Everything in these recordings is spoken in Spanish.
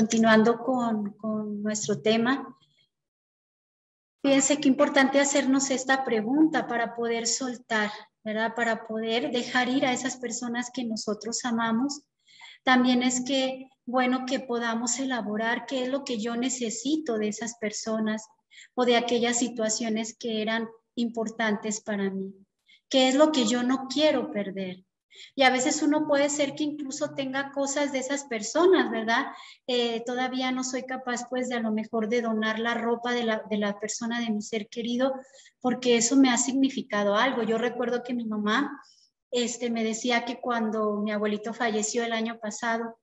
continuando con nuestro tema, fíjense qué importante hacernos esta pregunta para poder soltar, ¿verdad? Para poder dejar ir a esas personas que nosotros amamos. También es bueno que podamos elaborar qué es lo que yo necesito de esas personas o de aquellas situaciones que eran importantes para mí. ¿Qué es lo que yo no quiero perder? Y a veces uno puede ser que incluso tenga cosas de esas personas, ¿verdad? Todavía no soy capaz, pues, de a lo mejor de donar la ropa de la persona de mi ser querido, porque eso me ha significado algo. Yo recuerdo que mi mamá me decía que cuando mi abuelito falleció el año pasado,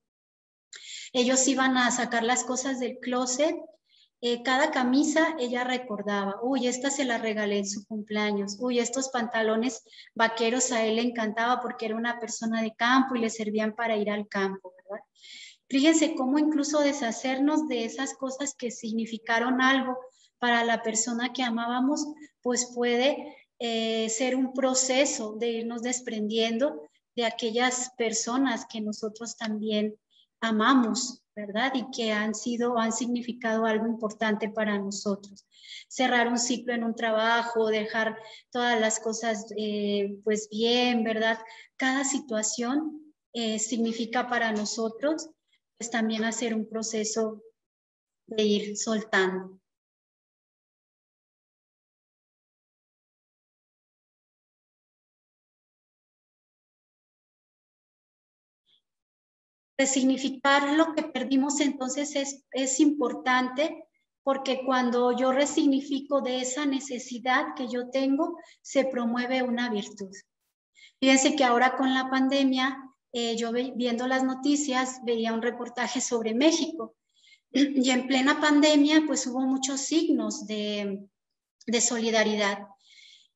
ellos iban a sacar las cosas del closet. Cada camisa ella recordaba, uy, esta se la regalé en su cumpleaños, uy, estos pantalones vaqueros a él le encantaba porque era una persona de campo y le servían para ir al campo, ¿verdad? Fíjense cómo incluso deshacernos de esas cosas que significaron algo para la persona que amábamos, pues puede ser un proceso de irnos desprendiendo de aquellas personas que nosotros también amamos, ¿verdad? Y que han significado algo importante para nosotros. Cerrar un ciclo en un trabajo, dejar todas las cosas pues bien, ¿verdad? Cada situación significa para nosotros pues también hacer un proceso de ir soltando. Resignificar lo que perdimos entonces es importante porque cuando yo resignifico de esa necesidad que yo tengo, se promueve una virtud. Fíjense que ahora con la pandemia, yo viendo las noticias, veía un reportaje sobre México y en plena pandemia pues hubo muchos signos de solidaridad.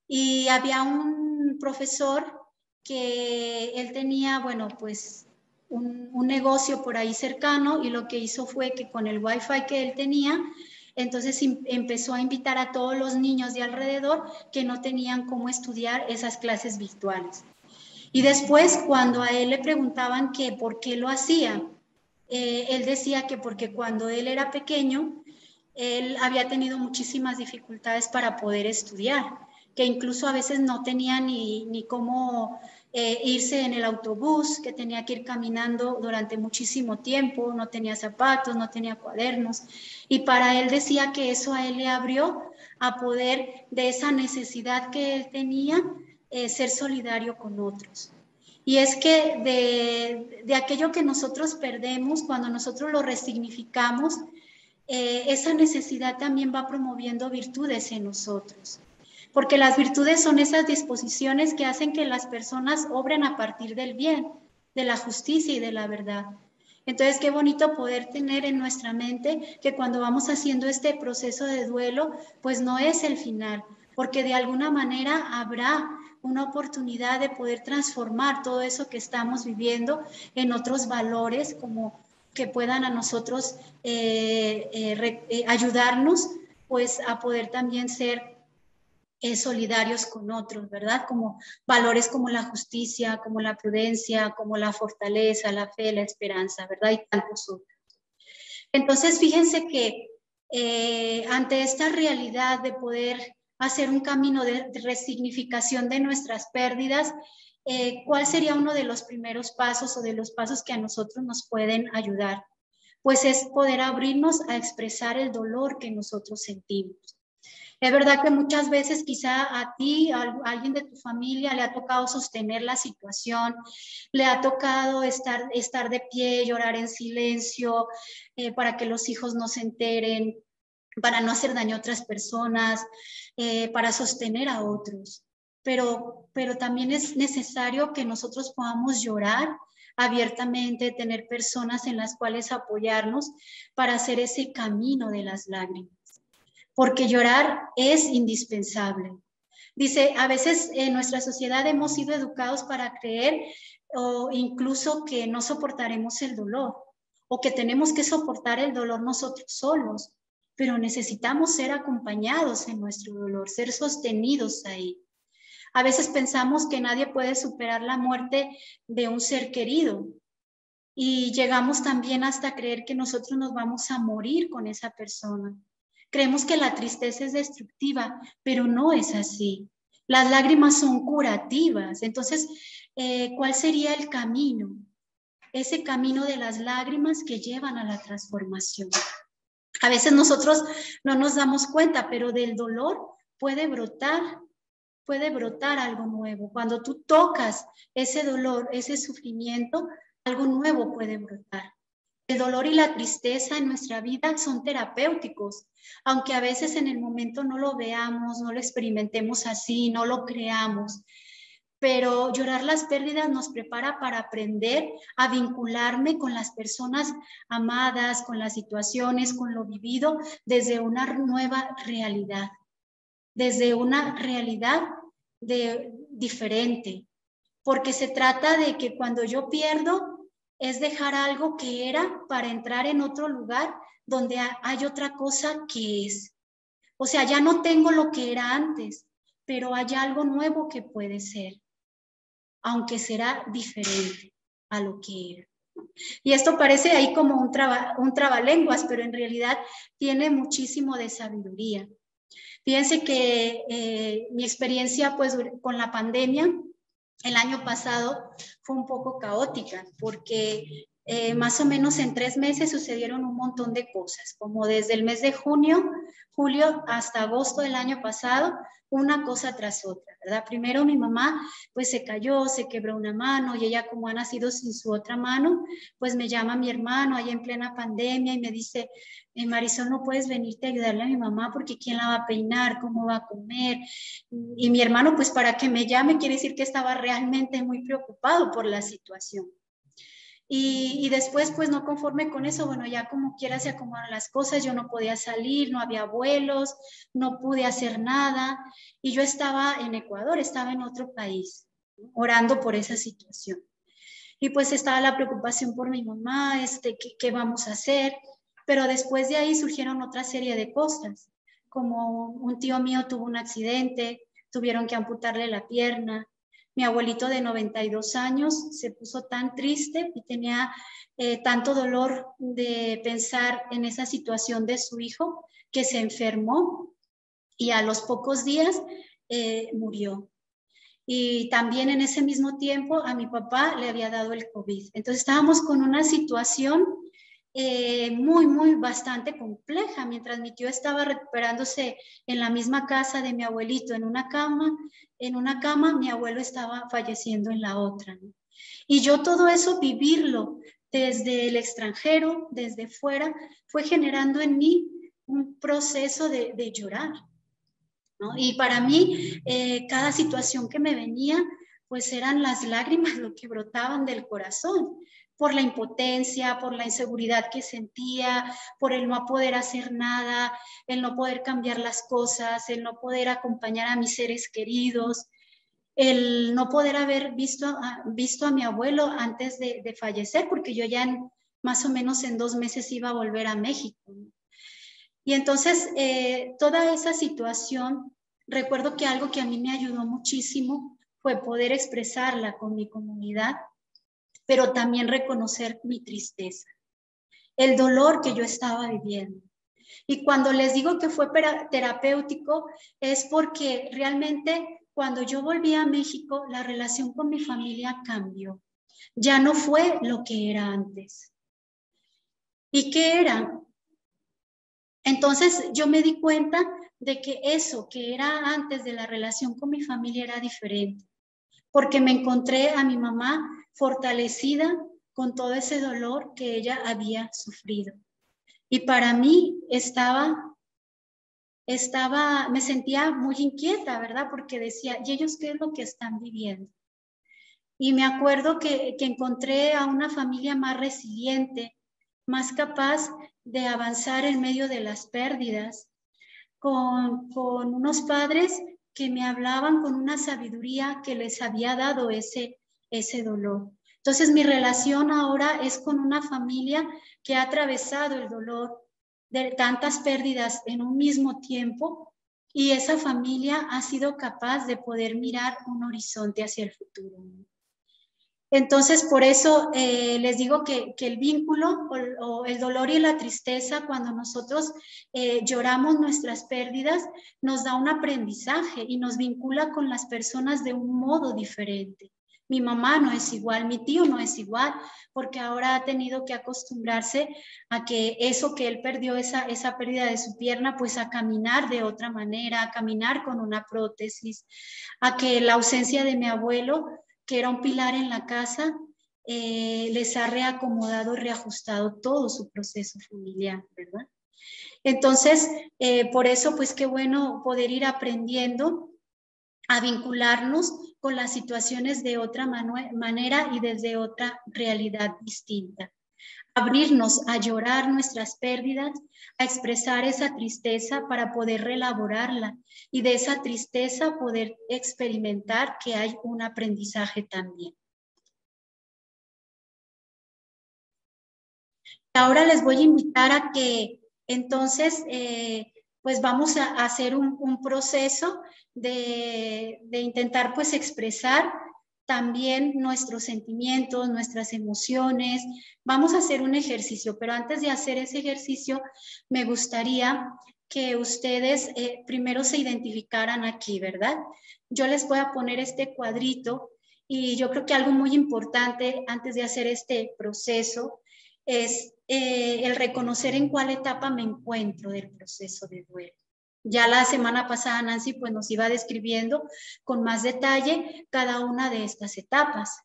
Y había un profesor que él tenía, bueno, pues un negocio por ahí cercano y lo que hizo fue que con el wifi que él tenía, entonces empezó a invitar a todos los niños de alrededor que no tenían cómo estudiar esas clases virtuales. Y después, cuando a él le preguntaban que por qué lo hacía, él decía que porque cuando él era pequeño, él había tenido muchísimas dificultades para poder estudiar, que incluso a veces no tenía ni cómo irse en el autobús, que tenía que ir caminando durante muchísimo tiempo, no tenía zapatos, no tenía cuadernos, y para él decía que eso a él le abrió a poder, de esa necesidad que él tenía, ser solidario con otros. Y es que de aquello que nosotros perdemos, cuando nosotros lo resignificamos, esa necesidad también va promoviendo virtudes en nosotros. Porque las virtudes son esas disposiciones que hacen que las personas obren a partir del bien, de la justicia y de la verdad. Entonces, qué bonito poder tener en nuestra mente que cuando vamos haciendo este proceso de duelo, pues no es el final, porque de alguna manera habrá una oportunidad de poder transformar todo eso que estamos viviendo en otros valores como que puedan a nosotros ayudarnos pues a poder también ser solidarios con otros, ¿verdad? Como valores como la justicia, como la prudencia, como la fortaleza, la fe, la esperanza, ¿verdad? Y tantos otros. Entonces, fíjense que ante esta realidad de poder hacer un camino de resignificación de nuestras pérdidas, ¿cuál sería uno de los primeros pasos o de los pasos que a nosotros nos pueden ayudar? Pues es poder abrirnos a expresar el dolor que nosotros sentimos. Es verdad que muchas veces quizá a ti, a alguien de tu familia le ha tocado sostener la situación, le ha tocado estar de pie, llorar en silencio, para que los hijos no se enteren, para no hacer daño a otras personas, para sostener a otros. Pero también es necesario que nosotros podamos llorar abiertamente, tener personas en las cuales apoyarnos para hacer ese camino de las lágrimas. Porque llorar es indispensable. Dice, a veces en nuestra sociedad hemos sido educados para creer o incluso que no soportaremos el dolor o que tenemos que soportar el dolor nosotros solos, pero necesitamos ser acompañados en nuestro dolor, ser sostenidos ahí. A veces pensamos que nadie puede superar la muerte de un ser querido, Y llegamos también hasta creer que nosotros nos vamos a morir con esa persona. Creemos que la tristeza es destructiva, pero no es así. Las lágrimas son curativas. Entonces, ¿cuál sería el camino? Ese camino de las lágrimas que llevan a la transformación. A veces nosotros no nos damos cuenta, pero del dolor puede brotar algo nuevo. Cuando tú tocas ese dolor, ese sufrimiento, algo nuevo puede brotar. El dolor y la tristeza en nuestra vida son terapéuticos, aunque a veces en el momento no lo veamos, no lo experimentemos así, no lo creamos. Pero llorar las pérdidas nos prepara para aprender a vincularme con las personas amadas, con las situaciones, con lo vivido, desde una nueva realidad, desde una realidad diferente. Porque se trata de que cuando yo pierdo, es dejar algo que era para entrar en otro lugar donde hay otra cosa que es. O sea, ya no tengo lo que era antes, pero hay algo nuevo que puede ser, aunque será diferente a lo que era. Y esto parece ahí como un trabalenguas, pero en realidad tiene muchísimo de sabiduría. Fíjense que mi experiencia pues con la pandemia el año pasado fue un poco caótica porque más o menos en 3 meses sucedieron un montón de cosas, como desde el mes de julio hasta agosto del año pasado, una cosa tras otra, ¿verdad? Primero mi mamá pues se cayó, se quebró una mano y ella como ha nacido sin su otra mano, pues me llama mi hermano ahí en plena pandemia y me dice, Marisol, no puedes venirte a ayudarle a mi mamá porque ¿quién la va a peinar? ¿Cómo va a comer? Y mi hermano, pues para que me llame, quiere decir que estaba realmente muy preocupado por la situación. Y después, pues no conforme con eso, bueno, ya como quiera se acomodaron las cosas, yo no podía salir, no había vuelos, no pude hacer nada. Y yo estaba en Ecuador, estaba en otro país, orando por esa situación. Y pues estaba la preocupación por mi mamá, ¿qué vamos a hacer? Pero después de ahí surgieron otra serie de cosas, como un tío mío tuvo un accidente, tuvieron que amputarle la pierna, mi abuelito de 92 años se puso tan triste y tenía tanto dolor de pensar en esa situación de su hijo que se enfermó y a los pocos días murió. Y también en ese mismo tiempo a mi papá le había dado el COVID. Entonces estábamos con una situación bastante compleja. Mientras mi tío estaba recuperándose en la misma casa de mi abuelito, en una cama, mi abuelo estaba falleciendo en la otra, ¿no? Y yo todo eso vivirlo desde el extranjero, desde fuera, fue generando en mí un proceso de llorar, ¿no? Y para mí, cada situación que me venía, pues eran las lágrimas lo que brotaban del corazón, por la impotencia, por la inseguridad que sentía, por el no poder hacer nada, el no poder cambiar las cosas, el no poder acompañar a mis seres queridos, el no poder haber visto a mi abuelo antes de fallecer, porque yo ya más o menos en 2 meses iba a volver a México, ¿no? Y entonces, toda esa situación, recuerdo que algo que a mí me ayudó muchísimo fue poder expresarla con mi comunidad, pero también reconocer mi tristeza, el dolor que yo estaba viviendo. Y cuando les digo que fue terapéutico, es porque realmente cuando yo volví a México, la relación con mi familia cambió. Ya no fue lo que era antes. ¿Y qué era? Entonces yo me di cuenta de que eso que era antes de la relación con mi familia era diferente, porque me encontré a mi mamá fortalecida con todo ese dolor que ella había sufrido. Y para mí me sentía muy inquieta, ¿verdad? Porque decía, ¿y ellos qué es lo que están viviendo? Y me acuerdo que encontré a una familia más resiliente, más capaz de avanzar en medio de las pérdidas, con unos padres que me hablaban con una sabiduría que les había dado ese dolor. Entonces mi relación ahora es con una familia que ha atravesado el dolor de tantas pérdidas en un mismo tiempo y esa familia ha sido capaz de poder mirar un horizonte hacia el futuro. Entonces, por eso les digo que el vínculo o el dolor y la tristeza, cuando nosotros lloramos nuestras pérdidas, nos da un aprendizaje y nos vincula con las personas de un modo diferente. Mi mamá no es igual, mi tío no es igual, porque ahora ha tenido que acostumbrarse a que eso que él perdió, esa pérdida de su pierna, pues a caminar de otra manera, a caminar con una prótesis, a que la ausencia de mi abuelo, que era un pilar en la casa, les ha reacomodado, reajustado todo su proceso familiar, ¿verdad? Entonces, por eso, pues qué bueno poder ir aprendiendo a vincularnos con las situaciones de otra manera y desde otra realidad distinta. Abrirnos a llorar nuestras pérdidas, a expresar esa tristeza para poder reelaborarla y de esa tristeza poder experimentar que hay un aprendizaje también. Ahora les voy a invitar a que entonces pues vamos a hacer un proceso de intentar pues expresar también nuestros sentimientos, nuestras emociones. Vamos a hacer un ejercicio, pero antes de hacer ese ejercicio me gustaría que ustedes primero se identificaran aquí, ¿verdad? Yo les voy a poner este cuadrito y yo creo que algo muy importante antes de hacer este proceso es el reconocer en cuál etapa me encuentro del proceso de duelo. Ya la semana pasada Nancy pues nos iba describiendo con más detalle cada una de estas etapas.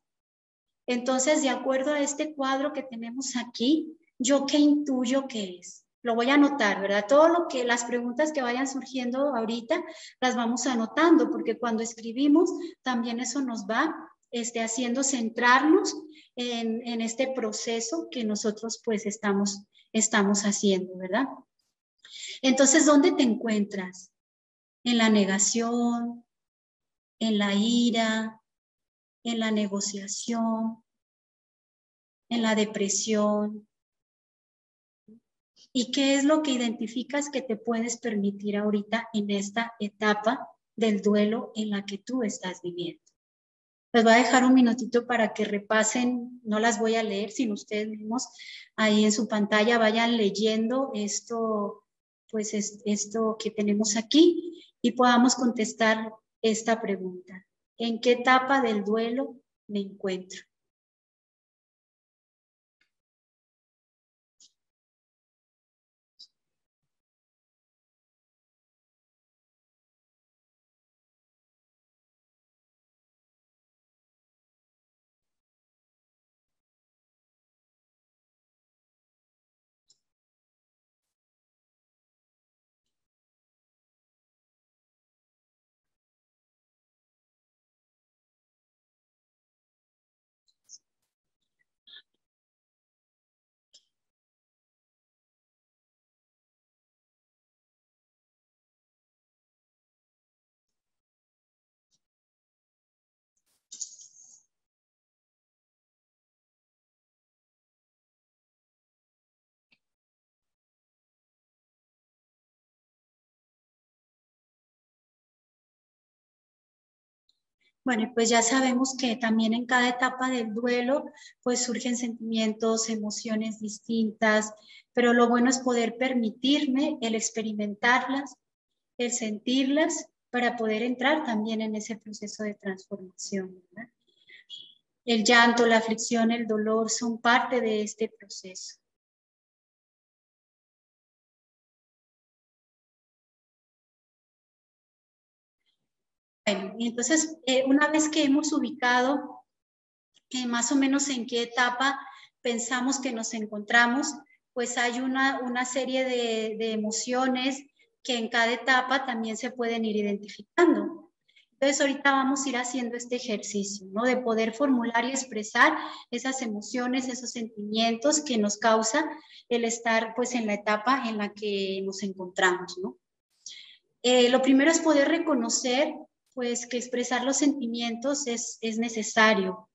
Entonces, de acuerdo a este cuadro que tenemos aquí, ¿yo qué intuyo que es? Lo voy a anotar, ¿verdad? Todo lo que, las preguntas que vayan surgiendo ahorita, las vamos anotando, porque cuando escribimos, también eso nos va haciendo centrarnos en este proceso que nosotros pues estamos haciendo, ¿verdad? Entonces, ¿dónde te encuentras? ¿En la negación? ¿En la ira? ¿En la negociación? ¿En la depresión? ¿Y qué es lo que identificas que te puedes permitir ahorita en esta etapa del duelo en la que tú estás viviendo? Les voy a dejar un minutito para que repasen, no las voy a leer, sino ustedes mismos ahí en su pantalla vayan leyendo esto, pues esto que tenemos aquí y podamos contestar esta pregunta. ¿En qué etapa del duelo me encuentro? Bueno, pues ya sabemos que también en cada etapa del duelo, pues surgen sentimientos, emociones distintas, pero lo bueno es poder permitirme el experimentarlas, el sentirlas, para poder entrar también en ese proceso de transformación, ¿verdad? El llanto, la aflicción, el dolor son parte de este proceso. Bueno, y entonces una vez que hemos ubicado más o menos en qué etapa pensamos que nos encontramos, pues hay una serie de emociones que en cada etapa también se pueden ir identificando. Entonces ahorita vamos a ir haciendo este ejercicio, ¿no? De poder formular y expresar esas emociones, esos sentimientos que nos causa el estar pues en la etapa en la que nos encontramos, ¿no? Lo primero es poder reconocer pues que expresar los sentimientos es necesario,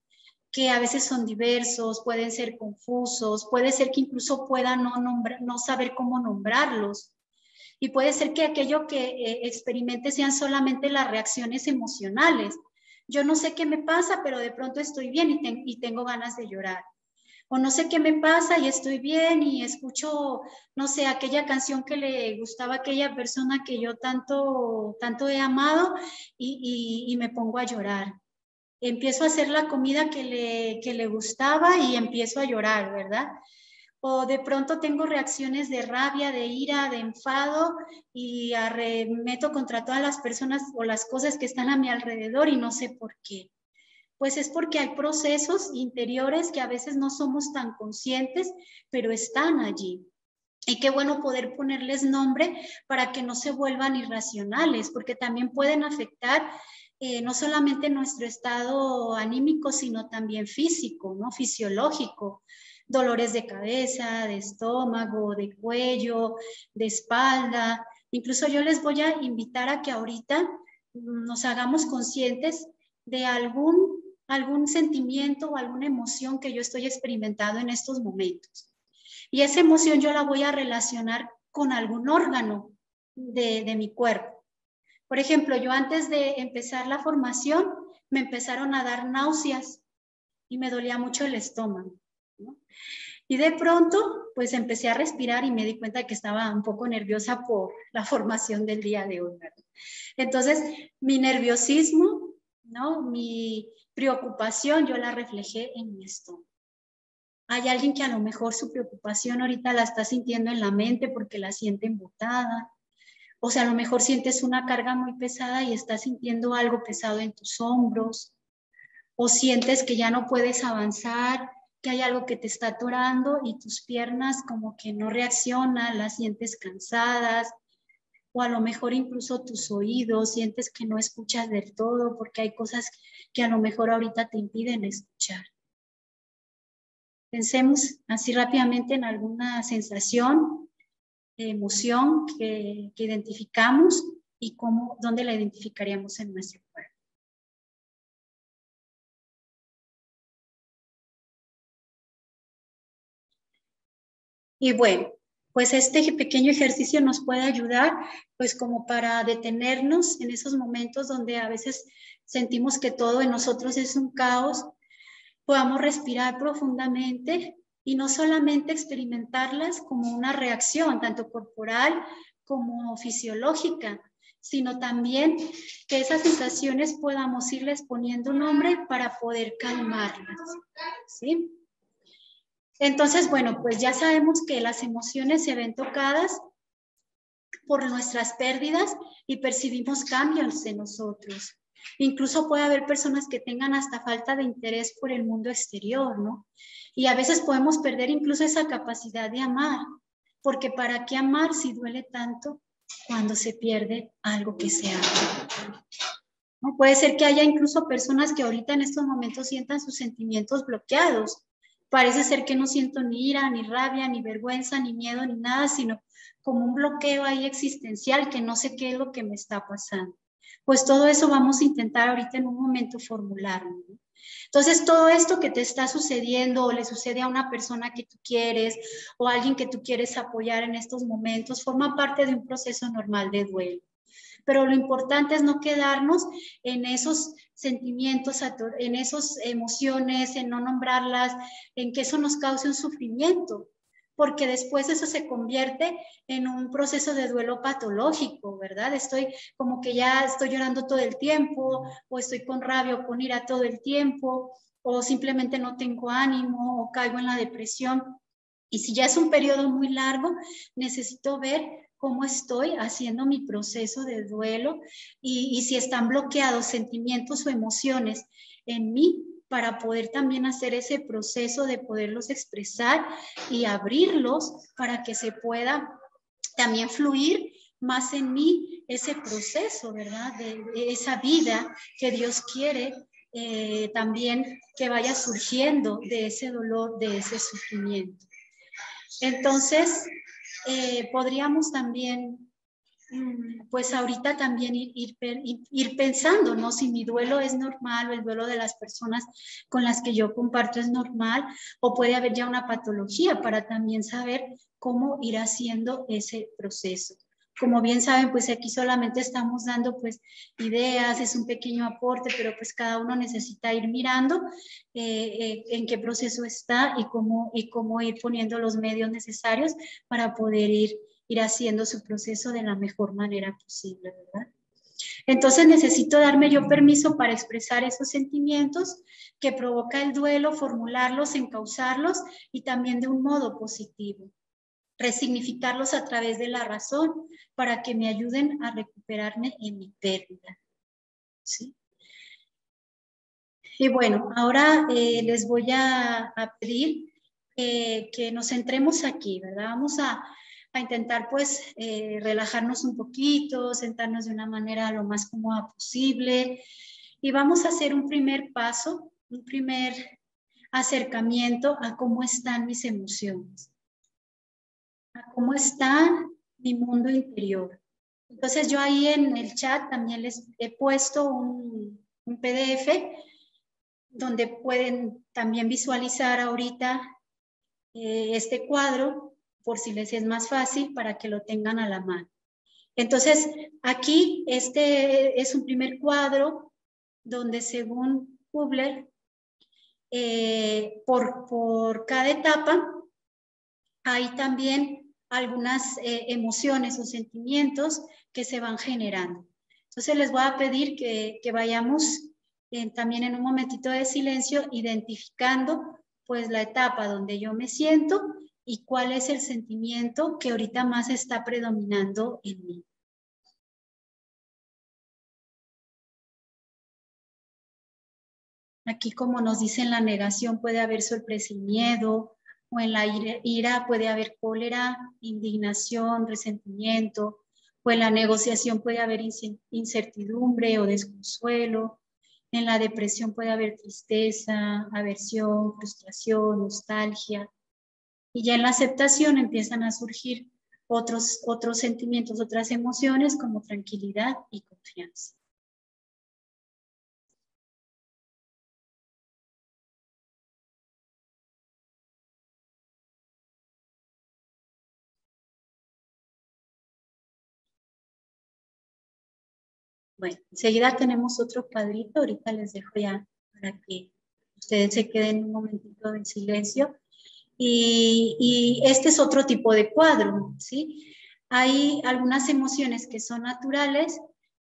que a veces son diversos, pueden ser confusos, puede ser que incluso pueda no saber cómo nombrarlos. Y puede ser que aquello que experimente sean solamente las reacciones emocionales. Yo no sé qué me pasa, pero de pronto estoy bien y tengo ganas de llorar. O no sé qué me pasa y estoy bien y escucho, no sé, aquella canción que le gustaba a aquella persona que yo tanto he amado y me pongo a llorar. Empiezo a hacer la comida que le gustaba y empiezo a llorar, ¿verdad? O de pronto tengo reacciones de rabia, de ira, de enfado y arremeto contra todas las personas o las cosas que están a mi alrededor y no sé por qué. Pues es porque hay procesos interiores que a veces no somos tan conscientes, pero están allí. Y qué bueno poder ponerles nombre para que no se vuelvan irracionales, porque también pueden afectar no solamente nuestro estado anímico, sino también físico, ¿no? Fisiológico. Dolores de cabeza, de estómago, de cuello, de espalda. Incluso yo les voy a invitar a que ahorita nos hagamos conscientes de algún sentimiento o alguna emoción que yo estoy experimentando en estos momentos. Y esa emoción yo la voy a relacionar con algún órgano de mi cuerpo. Por ejemplo, yo antes de empezar la formación me empezaron a dar náuseas y me dolía mucho el estómago, ¿no? Y de pronto, pues empecé a respirar y me di cuenta que estaba un poco nerviosa por la formación del día de hoy, ¿verdad? Entonces, mi nerviosismo, ¿no? Mi preocupación, yo la reflejé en mi estómago. Hay alguien que a lo mejor su preocupación ahorita la está sintiendo en la mente porque la siente embotada. O sea, a lo mejor sientes una carga muy pesada y estás sintiendo algo pesado en tus hombros. O sientes que ya no puedes avanzar, que hay algo que te está atorando y tus piernas como que no reaccionan, las sientes cansadas. O a lo mejor incluso tus oídos, sientes que no escuchas del todo porque hay cosas que a lo mejor ahorita te impiden escuchar. Pensemos así rápidamente en alguna sensación, emoción que identificamos y dónde la identificaríamos en nuestro cuerpo. Y bueno, pues este pequeño ejercicio nos puede ayudar, pues como para detenernos en esos momentos donde a veces sentimos que todo en nosotros es un caos, podamos respirar profundamente y no solamente experimentarlas como una reacción, tanto corporal como fisiológica, sino también que esas sensaciones podamos irles poniendo nombre para poder calmarlas, ¿sí? Entonces, bueno, pues ya sabemos que las emociones se ven tocadas por nuestras pérdidas y percibimos cambios en nosotros. Incluso puede haber personas que tengan hasta falta de interés por el mundo exterior, ¿no? Y a veces podemos perder incluso esa capacidad de amar, porque ¿para qué amar si duele tanto cuando se pierde algo que se ama? ¿No? Puede ser que haya incluso personas que ahorita en estos momentos sientan sus sentimientos bloqueados. Parece ser que no siento ni ira, ni rabia, ni vergüenza, ni miedo, ni nada, sino como un bloqueo ahí existencial que no sé qué es lo que me está pasando. Pues todo eso vamos a intentar ahorita en un momento formularlo, ¿no? Entonces, todo esto que te está sucediendo o le sucede a una persona que tú quieres o a alguien que tú quieres apoyar en estos momentos, forma parte de un proceso normal de duelo. Pero lo importante es no quedarnos en esos sentimientos, en esas emociones, en no nombrarlas, en que eso nos cause un sufrimiento, porque después eso se convierte en un proceso de duelo patológico, ¿verdad? Estoy como que ya estoy llorando todo el tiempo, o estoy con rabia o con ira todo el tiempo, o simplemente no tengo ánimo, o caigo en la depresión. Y si ya es un periodo muy largo, necesito ver cómo estoy haciendo mi proceso de duelo y si están bloqueados sentimientos o emociones en mí para poder también hacer ese proceso de poderlos expresar y abrirlos para que se pueda también fluir más en mí ese proceso, ¿verdad? De esa vida que Dios quiere también que vaya surgiendo de ese dolor, de ese sufrimiento. Entonces, podríamos también, pues ahorita también ir pensando, ¿no? Si mi duelo es normal o el duelo de las personas con las que yo comparto es normal o puede haber ya una patología para también saber cómo ir haciendo ese proceso. Como bien saben, pues aquí solamente estamos dando pues ideas, es un pequeño aporte, pero pues cada uno necesita ir mirando en qué proceso está y cómo ir poniendo los medios necesarios para poder ir haciendo su proceso de la mejor manera posible, ¿verdad? Entonces necesito darme yo permiso para expresar esos sentimientos que provoca el duelo, formularlos, encauzarlos y también de un modo positivo, resignificarlos a través de la razón para que me ayuden a recuperarme en mi pérdida. ¿Sí? Y bueno, ahora les voy a pedir que nos centremos aquí, ¿verdad? Vamos a intentar pues relajarnos un poquito, sentarnos de una manera lo más cómoda posible y vamos a hacer un primer paso, un primer acercamiento a cómo están mis emociones, a cómo está mi mundo interior. Entonces yo ahí en el chat también les he puesto un PDF donde pueden también visualizar ahorita este cuadro por si les es más fácil para que lo tengan a la mano. Entonces, aquí este es un primer cuadro donde según Kubler, por cada etapa hay también algunas emociones o sentimientos que se van generando. Entonces les voy a pedir que vayamos también en un momentito de silencio identificando pues la etapa donde yo me siento y cuál es el sentimiento que ahorita más está predominando en mí. Aquí, como nos dice en la negación, puede haber sorpresa y miedo, o en la ira puede haber cólera, indignación, resentimiento, o en la negociación puede haber incertidumbre o desconsuelo, en la depresión puede haber tristeza, aversión, frustración, nostalgia, y ya en la aceptación empiezan a surgir otros sentimientos, otras emociones como tranquilidad y confianza. Bueno, enseguida tenemos otro cuadrito, ahorita les dejo ya para que ustedes se queden un momentito en silencio. Y este es otro tipo de cuadro, ¿sí? Hay algunas emociones que son naturales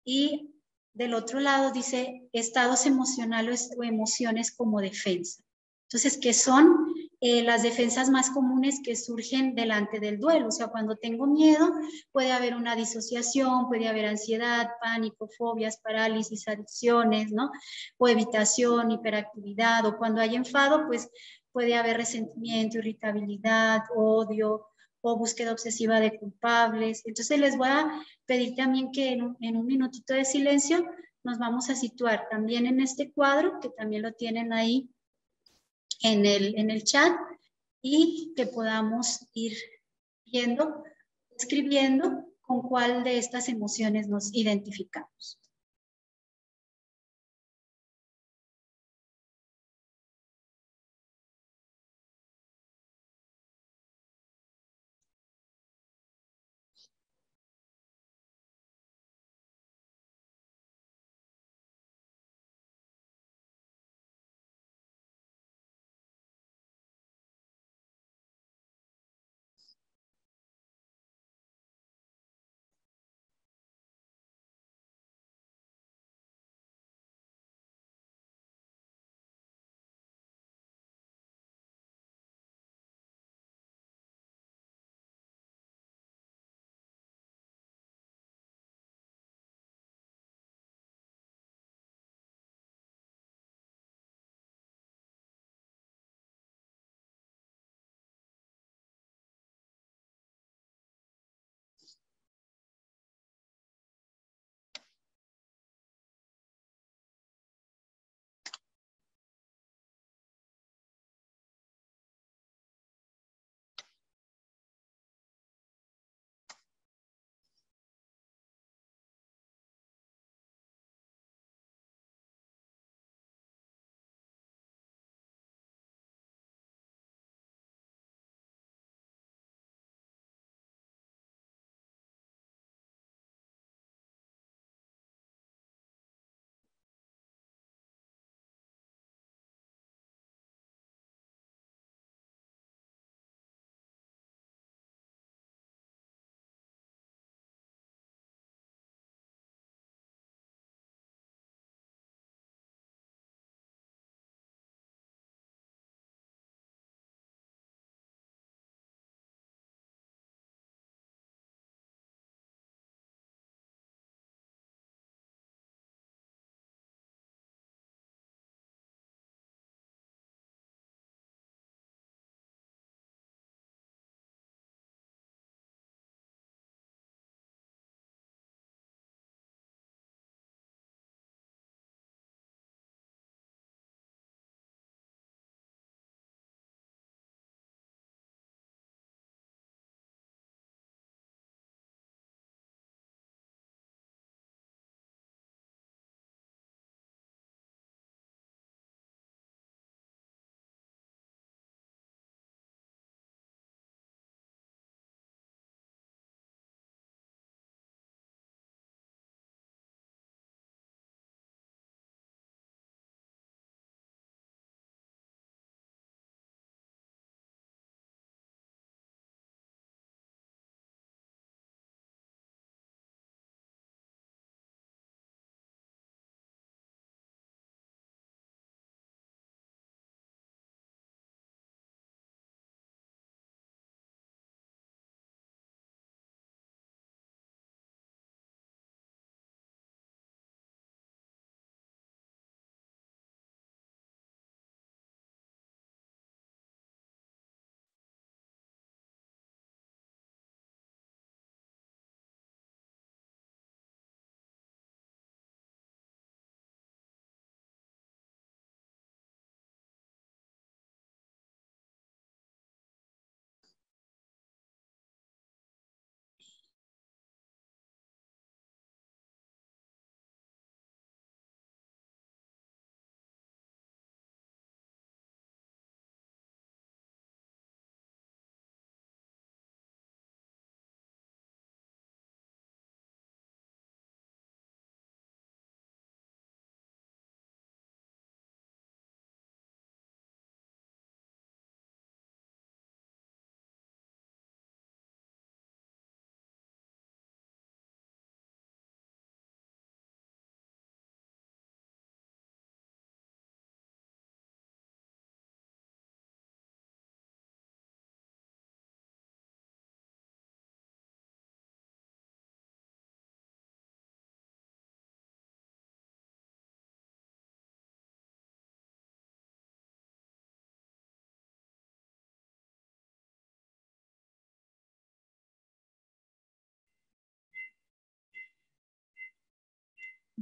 y del otro lado dice estados emocionales o emociones como defensa. Entonces, ¿qué son las defensas más comunes que surgen delante del duelo? O sea, cuando tengo miedo, puede haber una disociación, puede haber ansiedad, pánico, fobias, parálisis, adicciones, ¿no? O evitación, hiperactividad, o cuando hay enfado, pues puede haber resentimiento, irritabilidad, odio o búsqueda obsesiva de culpables. Entonces les voy a pedir también que en un minutito de silencio nos vamos a situar también en este cuadro, que también lo tienen ahí en el chat, y que podamos ir viendo, escribiendo con cuál de estas emociones nos identificamos.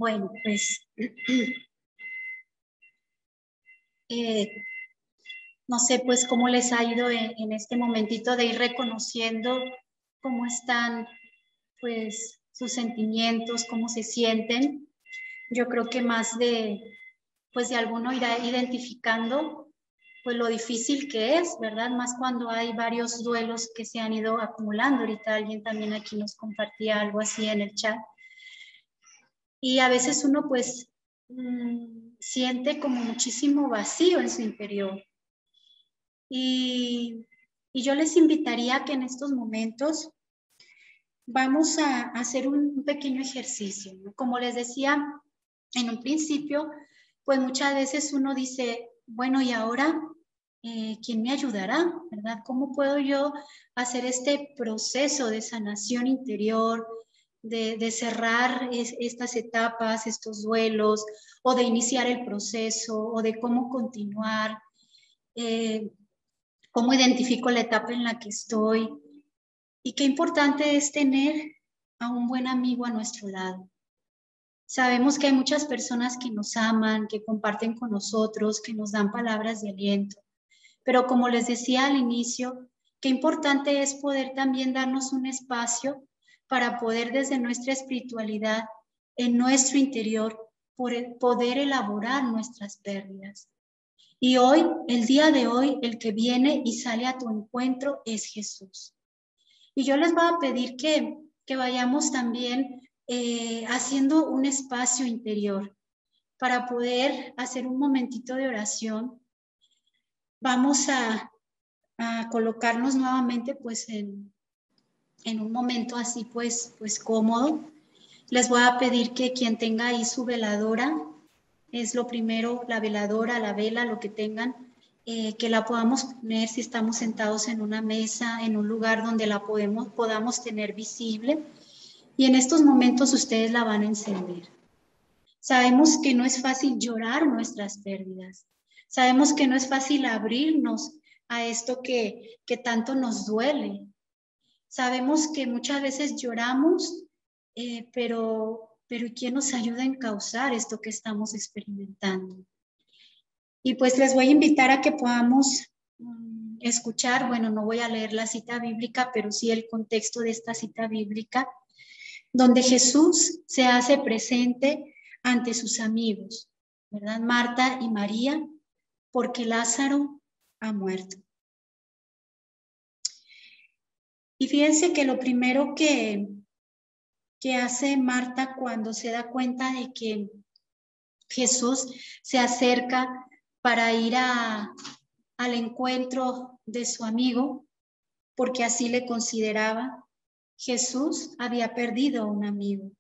Bueno, pues no sé pues cómo les ha ido en este momentito de ir reconociendo cómo están pues sus sentimientos, cómo se sienten. Yo creo que más pues de alguno irá identificando pues lo difícil que es, ¿verdad? Más cuando hay varios duelos que se han ido acumulando. Ahorita alguien también aquí nos compartía algo así en el chat. Y a veces uno pues siente como muchísimo vacío en su interior. Y yo les invitaría a que en estos momentos vamos a hacer un pequeño ejercicio, ¿no? Como les decía en un principio, pues muchas veces uno dice, bueno, ¿y ahora quién me ayudará? ¿Verdad? ¿Cómo puedo yo hacer este proceso de sanación interior, de cerrar estas etapas, estos duelos, o de iniciar el proceso, o de cómo continuar? ¿Cómo identifico la etapa en la que estoy? Y qué importante es tener a un buen amigo a nuestro lado. Sabemos que hay muchas personas que nos aman, que comparten con nosotros, que nos dan palabras de aliento. Pero como les decía al inicio, qué importante es poder también darnos un espacio para poder desde nuestra espiritualidad, en nuestro interior, poder elaborar nuestras pérdidas. Y hoy, el día de hoy, el que viene y sale a tu encuentro es Jesús. Y yo les voy a pedir que vayamos también haciendo un espacio interior para poder hacer un momentito de oración. Vamos a colocarnos nuevamente pues en un momento así pues cómodo. Les voy a pedir que quien tenga ahí su veladora, es lo primero, la veladora, la vela, lo que tengan, que la podamos poner si estamos sentados en una mesa, en un lugar donde la podamos tener visible. Y en estos momentos ustedes la van a encender. Sabemos que no es fácil llorar nuestras pérdidas. Sabemos que no es fácil abrirnos a esto que tanto nos duele. Sabemos que muchas veces lloramos, pero ¿quién nos ayuda a encauzar esto que estamos experimentando? Y pues les voy a invitar a que podamos escuchar, bueno, no voy a leer la cita bíblica, pero sí el contexto de esta cita bíblica, donde Jesús se hace presente ante sus amigos, ¿verdad? Marta y María, porque Lázaro ha muerto. Y fíjense que lo primero que hace Marta cuando se da cuenta de que Jesús se acerca para ir al encuentro de su amigo, porque así le consideraba, Jesús había perdido a un amigo.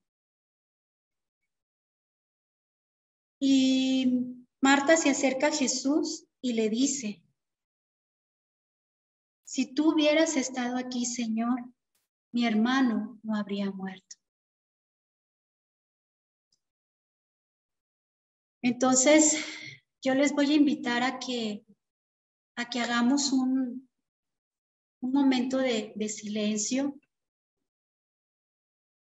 Y Marta se acerca a Jesús y le dice, si tú hubieras estado aquí, Señor, mi hermano no habría muerto. Entonces, yo les voy a invitar a que hagamos un momento de silencio,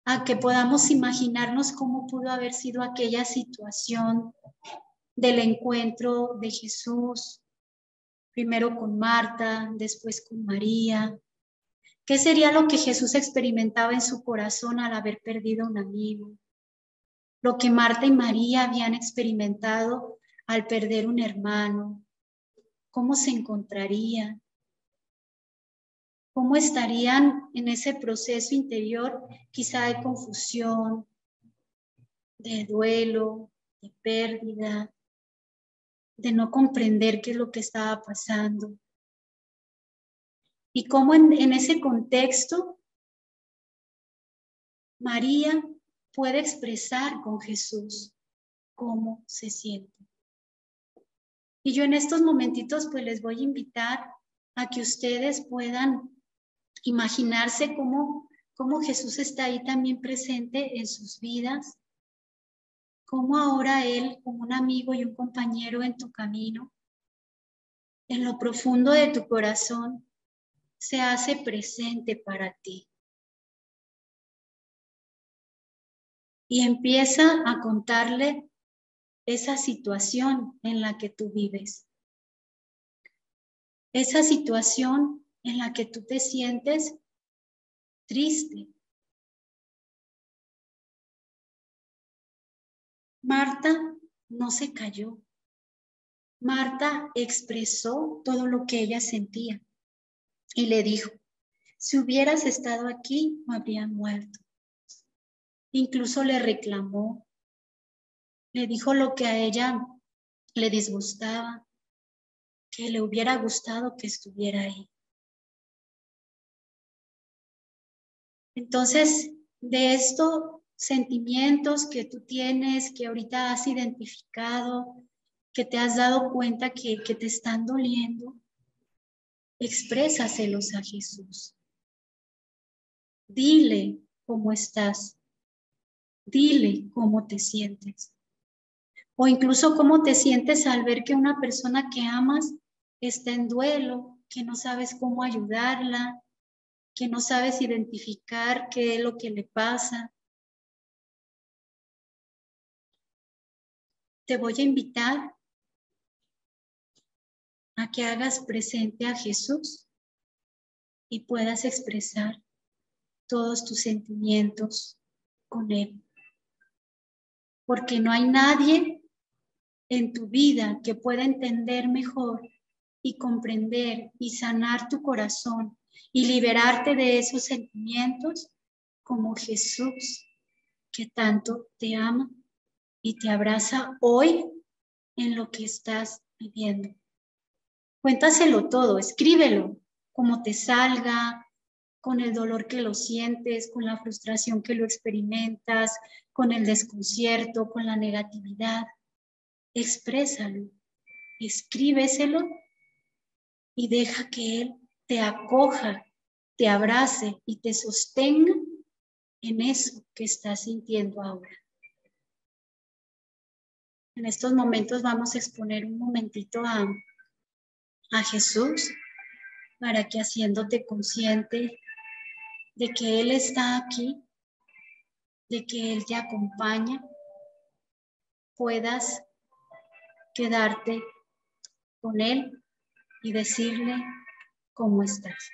a que podamos imaginarnos cómo pudo haber sido aquella situación del encuentro de Jesús, primero con Marta, después con María. ¿Qué sería lo que Jesús experimentaba en su corazón al haber perdido a un amigo? Lo que Marta y María habían experimentado al perder un hermano. ¿Cómo se encontrarían? ¿Cómo estarían en ese proceso interior, quizá de confusión, de duelo, de pérdida, de no comprender qué es lo que estaba pasando? Y cómo en ese contexto María puede expresar con Jesús cómo se siente. Y yo en estos momentitos pues les voy a invitar a que ustedes puedan imaginarse cómo Jesús está ahí también presente en sus vidas, cómo ahora Él, como un amigo y un compañero en tu camino, en lo profundo de tu corazón, se hace presente para ti. y empieza a contarle esa situación en la que tú vives. Esa situación en la que tú te sientes triste. Marta no se calló. Marta expresó todo lo que ella sentía y le dijo, si hubieras estado aquí, no habría muerto. Incluso le reclamó, le dijo lo que a ella le disgustaba, que le hubiera gustado que estuviera ahí. Entonces, de estos sentimientos que tú tienes, que ahorita has identificado, que te has dado cuenta que te están doliendo, exprésaselos a Jesús. Dile cómo estás. Dile cómo te sientes. O incluso cómo te sientes al ver que una persona que amas está en duelo, que no sabes cómo ayudarla, que no sabes identificar qué es lo que le pasa. Te voy a invitar a que hagas presente a Jesús y puedas expresar todos tus sentimientos con Él. Porque no hay nadie en tu vida que pueda entender mejor y comprender y sanar tu corazón y liberarte de esos sentimientos como Jesús, que tanto te ama y te abraza hoy en lo que estás viviendo. Cuéntaselo todo, escríbelo, como te salga, con el dolor que lo sientes, con la frustración que lo experimentas, con el desconcierto, con la negatividad. Exprésalo, escríbeselo y deja que Él te acoja, te abrace y te sostenga en eso que estás sintiendo ahora. En estos momentos vamos a exponer un momentito a Jesús para que, haciéndote consciente de que Él está aquí, de que Él te acompaña, puedas quedarte con Él y decirle cómo estás.